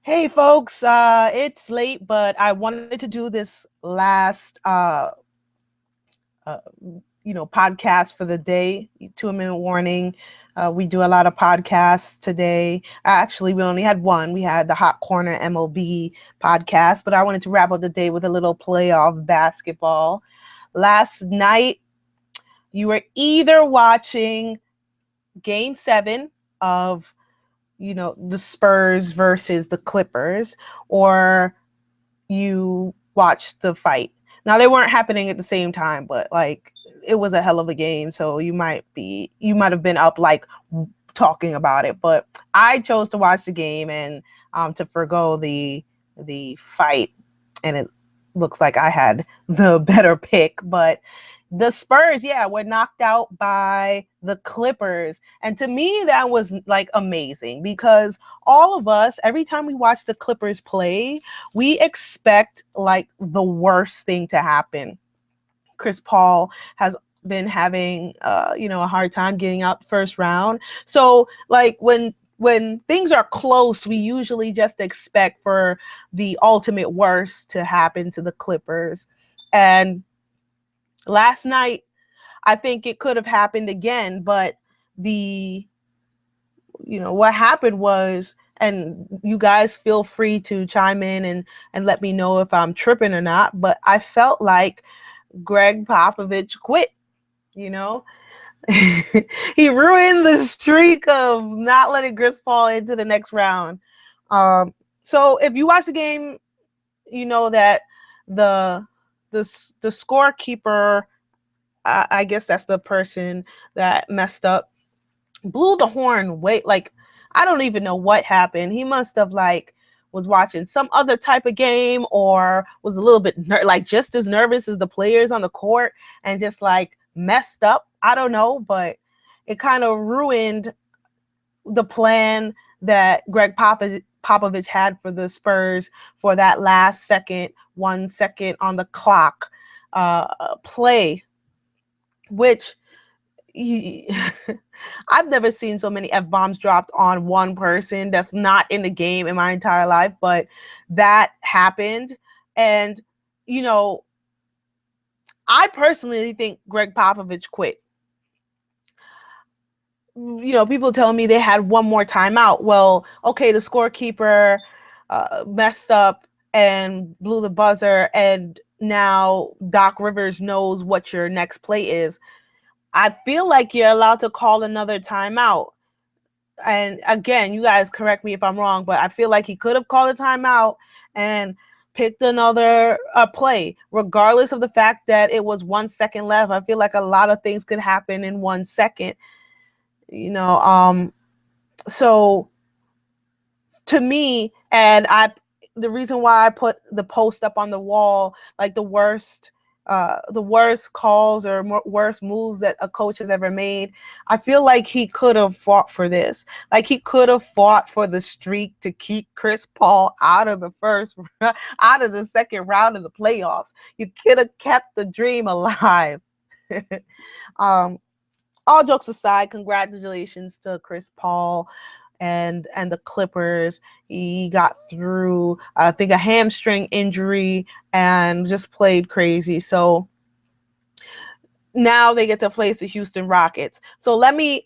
Hey folks, it's late, but I wanted to do this last uh podcast for the day. 2 minute warning. We do a lot of podcasts today. Actually, we only had one. We had the Hot Corner MLB podcast, but I wanted to wrap up the day with a little playoff basketball. Last night, you were either watching Game 7 of the Spurs versus the Clippers, or you watched the fight. Now they weren't happening at the same time, but like it was a hell of a game. So you might have been up like talking about it. But I chose to watch the game and to forego the fight, and it looks like I had the better pick. But the Spurs, yeah, were knocked out by the Clippers. And to me, that was like amazing because all of us, every time we watch the Clippers play, we expect like the worst thing to happen. Chris Paul has been having a hard time getting out the first round. So like when things are close, we usually just expect for the ultimate worst to happen to the Clippers. And last night, I think it could have happened again, but the what happened was, and you guys feel free to chime in and let me know if I'm tripping or not, but I felt like Greg Popovich quit, you know. He ruined the streak of not letting Chris Paul into the next round. So if you watch the game, you know that the the scorekeeper, I guess that's the person that messed up, blew the horn way like I don't even know what happened. He must have like was watching some other type of game or was a little bit like just as nervous as the players on the court and just like messed up. I don't know, but it kind of ruined the plan that Popovich had for the Spurs for that last second, 1 second on the clock play, which he, I've never seen so many F bombs dropped on one person that's not in the game in my entire life, but that happened. And, you know, I personally think Greg Popovich quit. People tell me they had one more timeout. Well, okay, the scorekeeper messed up and blew the buzzer, and now Doc Rivers knows what your next play is. I feel like you're allowed to call another timeout. And again, you guys correct me if I'm wrong, but I feel like he could have called a timeout and picked another play, regardless of the fact that it was 1 second left. I feel like a lot of things could happen in 1 second, you know. So to me, and the reason why I put the post up on the wall, like the worst calls or worst moves that a coach has ever made. I feel like he could have fought for this. Like he could have fought for the streak to keep Chris Paul out of the out of the second round of the playoffs. You could have kept the dream alive. um, all jokes aside, congratulations to Chris Paul and the Clippers. He got through, I think, a hamstring injury and just played crazy. So now they get to face the Houston Rockets. So let me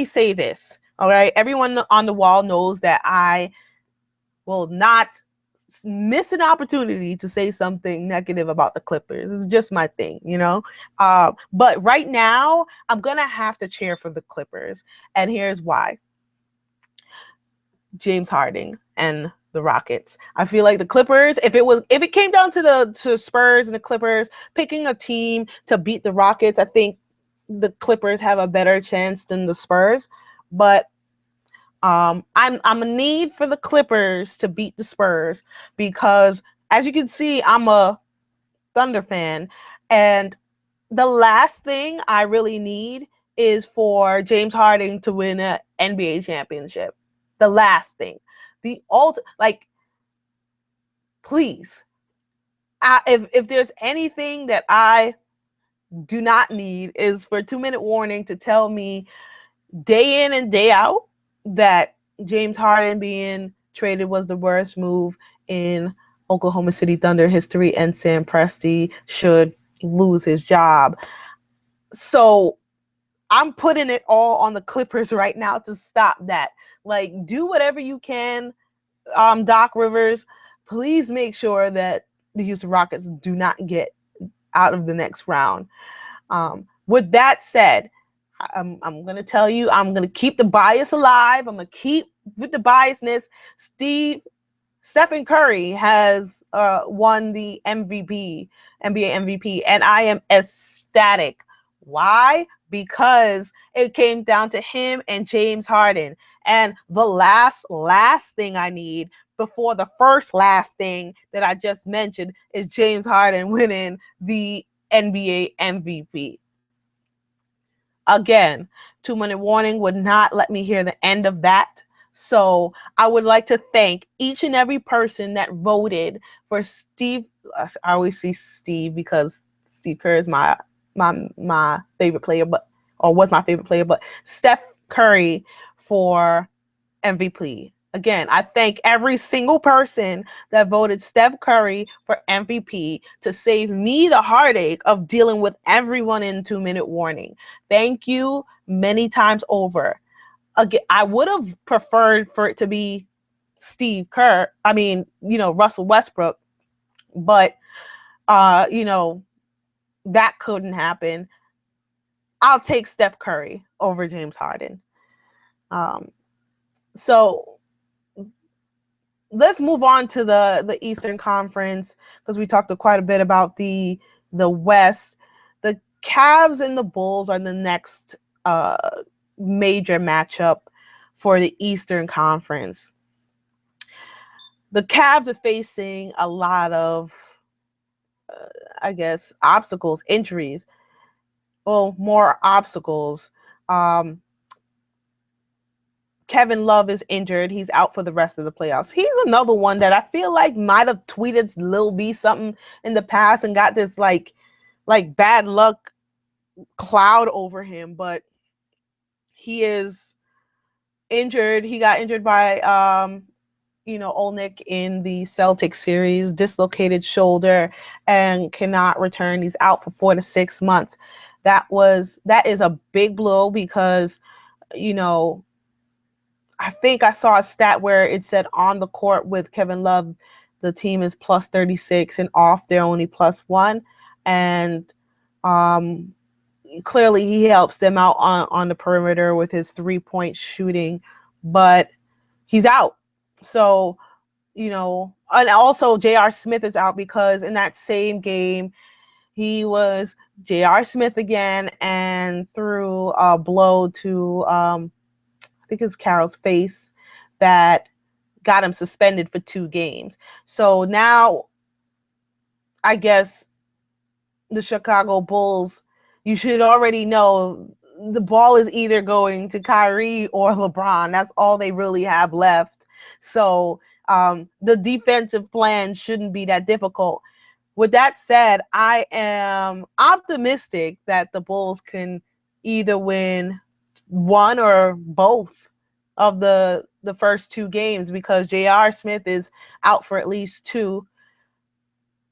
say this. All right, everyone on the wall knows that I will not miss an opportunity to say something negative about the Clippers. It's just my thing, you know. But right now, I'm gonna have to cheer for the Clippers, and here's why. James Harden and the Rockets. I feel like the Clippers, if it came down to Spurs and the Clippers picking a team to beat the Rockets, I think the Clippers have a better chance than the Spurs. But I'm a need for the Clippers to beat the Spurs because, as you can see, I'm a Thunder fan, and the last thing I really need is for James Harden to win an NBA championship. The last thing, like, please, if there's anything that I do not need is for 2 minute warning to tell me day in and day out that James Harden being traded was the worst move in Oklahoma City Thunder history, and Sam Presti should lose his job. So I'm putting it all on the Clippers right now to stop that. Like, do whatever you can, Doc Rivers. Please make sure that the Houston Rockets do not get out of the next round. With that said, I'm going to tell you, I'm going to keep the bias alive. I'm going to keep with the biasness. Stephen Curry has won the MVP, NBA MVP, and I am ecstatic. Why? Because it came down to him and James Harden. And the last thing I need before the first last thing that I just mentioned is James Harden winning the NBA MVP. Again, 2-minute warning would not let me hear the end of that. So I would like to thank each and every person that voted for Steve. I always see Steve because Steve Kerr is my favorite player, was my favorite player, but Steph Curry for MVP. Again, I thank every single person that voted Steph Curry for MVP to save me the heartache of dealing with everyone in 2-minute warning. Thank you many times over. Again, I would have preferred for it to be Russell Westbrook, but that couldn't happen. I'll take Steph Curry over James Harden. So let's move on to the Eastern Conference, because we talked quite a bit about the West. The Cavs and the Bulls are the next major matchup for the Eastern Conference. The Cavs are facing a lot of, obstacles, injuries. Well, more obstacles. Kevin Love is injured. He's out for the rest of the playoffs. He's another one that I feel like might have tweeted Lil B something in the past and got this like bad luck cloud over him, but he is injured. He got injured by Olynyk in the Celtics series, dislocated shoulder, and cannot return. He's out for 4 to 6 months. That is a big blow because, I think I saw a stat where it said on the court with Kevin Love, the team is plus 36, and off they're only plus 1. And clearly he helps them out on the perimeter with his 3-point shooting, but he's out. So, and also J.R. Smith is out because in that same game, he was J.R. Smith again and threw a blow to, I think it's Carroll's face that got him suspended for 2 games. So now, I guess the Chicago Bulls, you should already know the ball is either going to Kyrie or LeBron. That's all they really have left. So the defensive plan shouldn't be that difficult. With that said, I am optimistic that the Bulls can either win one or both of the first 2 games because J.R. Smith is out for at least 2.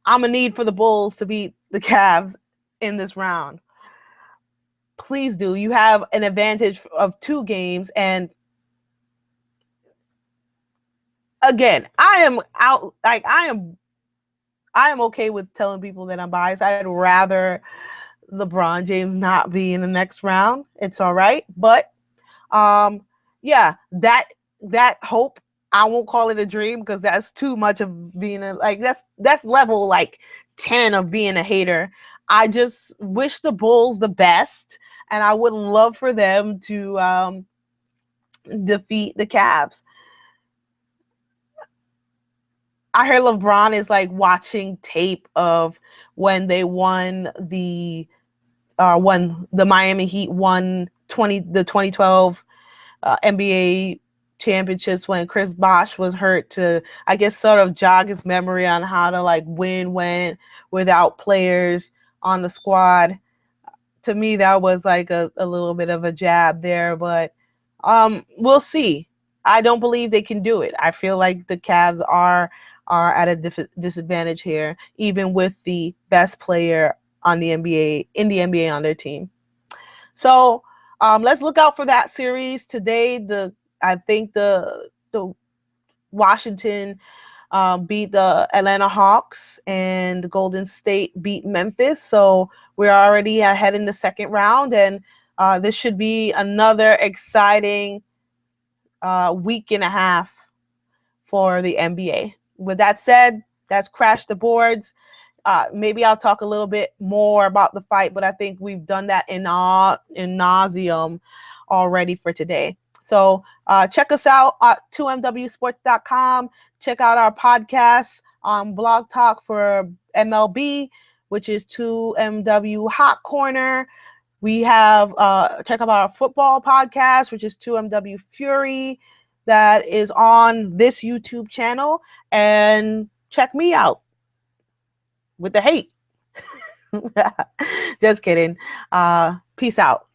I'm going to need for the Bulls to beat the Cavs in this round. Please do. You have an advantage of 2 games. And again, I am okay with telling people that I'm biased. I'd rather LeBron James not be in the next round. It's all right. But that hope, I won't call it a dream because that's too much of being that's level 10 of being a hater. I just wish the Bulls the best, and I would love for them to defeat the Cavs. I heard LeBron is watching tape of when they won the Miami Heat won the 2012 NBA championships when Chris Bosh was hurt to, I guess, sort of jog his memory on how to win without players on the squad. To me, that was a little bit of a jab there, but we'll see. I don't believe they can do it. I feel like the Cavs are at a disadvantage here, even with the best player on the NBA on their team. So let's look out for that series today. I think the Washington beat the Atlanta Hawks, and the Golden State beat Memphis. So we're already ahead in the second round, and this should be another exciting week and a half for the NBA. With that said, that's Crash the Boards. Maybe I'll talk a little bit more about the fight, but I think we've done that in nauseum already for today. So check us out at 2mwsports.com. Check out our podcast on Blog Talk for MLB, which is 2MW Hot Corner. We have check out our football podcast, which is 2MW Fury, that is on this YouTube channel. And check me out with the hate. Just kidding. Peace out.